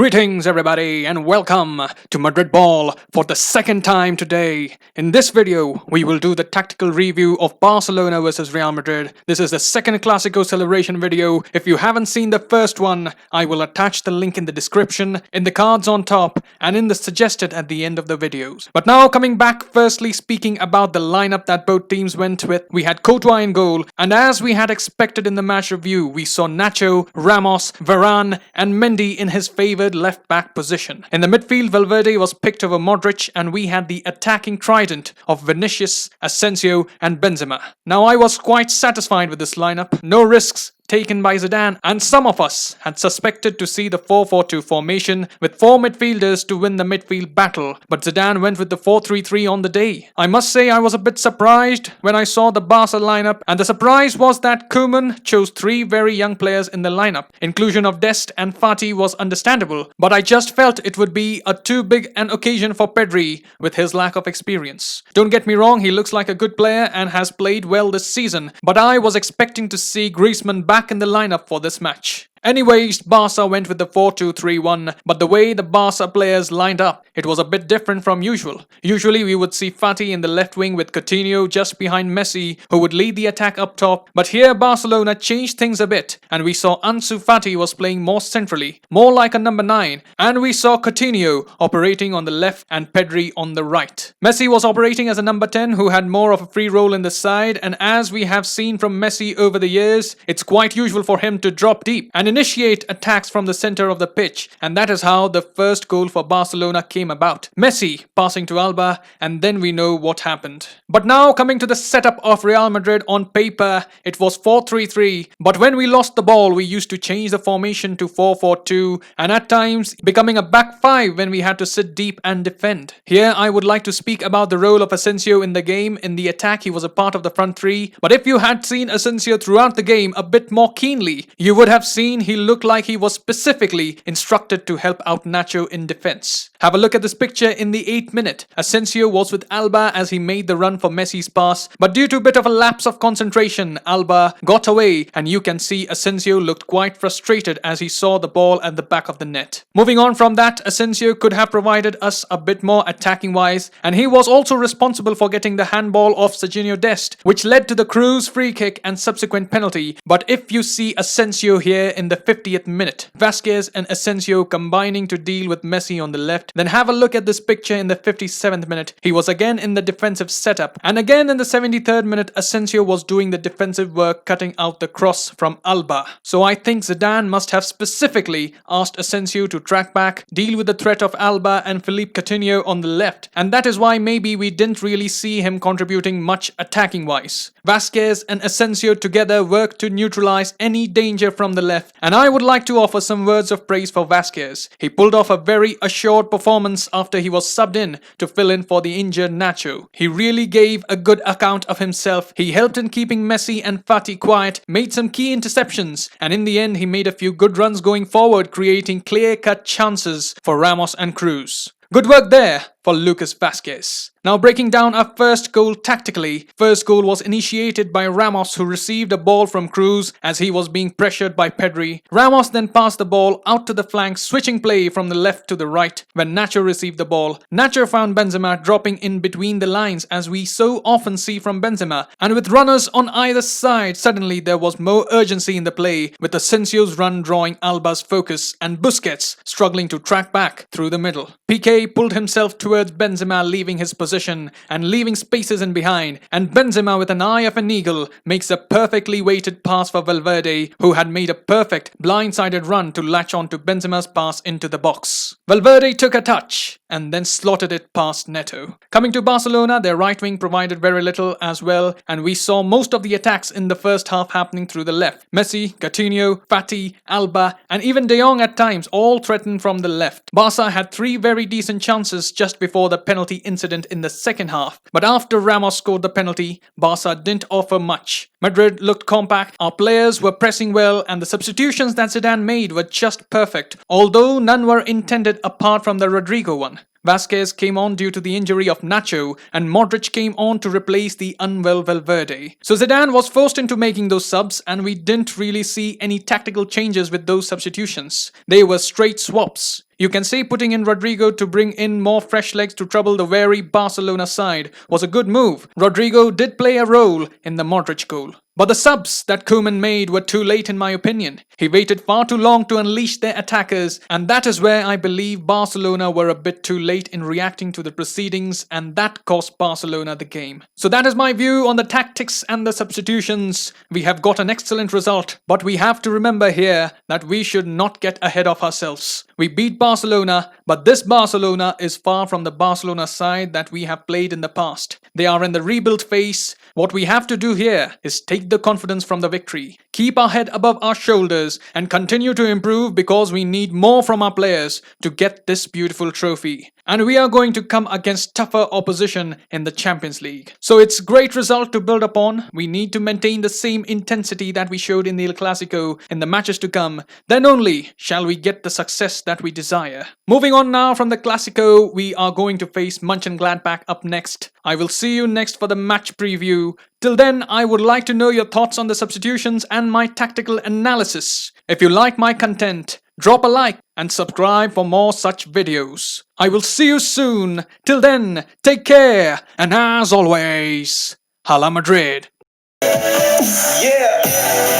Greetings everybody and welcome to Madrid Ball for the second time today. In this video, we will do the tactical review of Barcelona versus Real Madrid. This is the second Clasico celebration video. If you haven't seen the first one, I will attach the link in the description, in the cards on top, and in the suggested at the end of the videos. But now coming back, firstly speaking about the lineup that both teams went with, we had Courtois in goal, and as we had expected in the match review, we saw Nacho, Ramos, Varane, and Mendy in his favored left back position. In the midfield, Valverde was picked over Modric, and we had the attacking trident of Vinicius, Asensio, and Benzema. Now I was quite satisfied with this lineup. No risks taken by Zidane, and some of us had suspected to see the 4-4-2 formation with four midfielders to win the midfield battle, but Zidane went with the 4-3-3 on the day. I must say I was a bit surprised when I saw the Barca lineup, and the surprise was that Koeman chose three very young players in the lineup. Inclusion of Dest and Fati was understandable, but I just felt it would be a too big an occasion for Pedri with his lack of experience. Don't get me wrong, he looks like a good player and has played well this season, but I was expecting to see Griezmann back in the lineup for this match. Anyways, Barca went with the 4-2-3-1, but the way the Barca players lined up, it was a bit different from usual. Usually we would see Fati in the left wing with Coutinho just behind Messi, who would lead the attack up top, but here Barcelona changed things a bit, and we saw Ansu Fati was playing more centrally, more like a number 9, and we saw Coutinho operating on the left and Pedri on the right. Messi was operating as a number 10 who had more of a free role in the side, and as we have seen from Messi over the years, it's quite usual for him to drop deep and initiate attacks from the center of the pitch, and that is how the first goal for Barcelona came about. Messi passing to Alba, and then we know what happened. But now coming to the setup of Real Madrid, on paper it was 4-3-3, but when we lost the ball we used to change the formation to 4-4-2, and at times becoming a back 5 when we had to sit deep and defend. Here I would like to speak about the role of Asensio in the game. In the attack he was a part of the front three, but if you had seen Asensio throughout the game a bit more keenly, you would have seen he looked like he was specifically instructed to help out Nacho in defense. Have a look at this picture in the 8th minute. Asensio was with Alba as he made the run for Messi's pass, but due to a bit of a lapse of concentration, Alba got away, and you can see Asensio looked quite frustrated as he saw the ball at the back of the net. Moving on from that, Asensio could have provided us a bit more attacking wise, and he was also responsible for getting the handball off Serginho Dest, which led to the Cruz free kick and subsequent penalty. But if you see Asensio here in the 50th minute, Vasquez and Asensio combining to deal with Messi on the left, then have a look at this picture in the 57th minute. He was again in the defensive setup, and again in the 73rd minute Asensio was doing the defensive work, cutting out the cross from Alba. So I think Zidane must have specifically asked Asensio to track back, deal with the threat of Alba and Philippe Coutinho on the left, and that is why maybe we didn't really see him contributing much attacking wise. Vasquez and Asensio together worked to neutralize any danger from the left, and I would like to offer some words of praise for Vasquez. He pulled off a very assured performance after he was subbed in to fill in for the injured Nacho. He really gave a good account of himself. He helped in keeping Messi and Fati quiet, made some key interceptions, and in the end he made a few good runs going forward, creating clear-cut chances for Ramos and Cruz. Good work there for Lucas Vasquez. Now breaking down our first goal tactically. First goal was initiated by Ramos, who received a ball from Cruz as he was being pressured by Pedri. Ramos then passed the ball out to the flank, switching play from the left to the right. When Nacho received the ball, Nacho found Benzema dropping in between the lines as we so often see from Benzema, and with runners on either side, suddenly there was more urgency in the play, with Asensio's run drawing Alba's focus and Busquets struggling to track back through the middle. Piqué pulled himself towards Benzema, leaving his position and leaving spaces in behind, and Benzema, with an eye of an eagle, makes a perfectly weighted pass for Valverde, who had made a perfect blindsided run to latch on to Benzema's pass into the box. Valverde took a touch and then slotted it past Neto. Coming to Barcelona, their right wing provided very little as well, and we saw most of the attacks in the first half happening through the left. Messi, Coutinho, Fati, Alba, and even De Jong at times all threatened from the left. Barca had three very decent chances just before the penalty incident in the second half, but after Ramos scored the penalty, Barca didn't offer much. Madrid looked compact, our players were pressing well, and the substitutions that Zidane made were just perfect, although none were intended apart from the Rodrigo one. Vasquez came on due to the injury of Nacho, and Modric came on to replace the unwell Valverde. So Zidane was forced into making those subs, and we didn't really see any tactical changes with those substitutions. They were straight swaps. You can say putting in Rodrigo to bring in more fresh legs to trouble the wary Barcelona side was a good move. Rodrigo did play a role in the Modric goal. But the subs that Koeman made were too late in my opinion. He waited far too long to unleash their attackers, and that is where I believe Barcelona were a bit too late in reacting to the proceedings, and that cost Barcelona the game. So that is my view on the tactics and the substitutions. We have got an excellent result, but we have to remember here that we should not get ahead of ourselves. We beat Barcelona, but this Barcelona is far from the Barcelona side that we have played in the past. They are in the rebuild phase. What we have to do here is take the confidence from the victory, keep our head above our shoulders, and continue to improve because we need more from our players to get this beautiful trophy. And we are going to come against tougher opposition in the Champions League. So it's a great result to build upon. We need to maintain the same intensity that we showed in the El Clasico in the matches to come. Then only shall we get the success that we desire. Moving on now from the Clasico, we are going to face Mönchengladbach up next. I will see you next for the match preview. Till then, I would like to know your thoughts on the substitutions and my tactical analysis. If you like my content, drop a like and subscribe for more such videos. I will see you soon. Till then, take care, and as always, Hala Madrid. Yeah.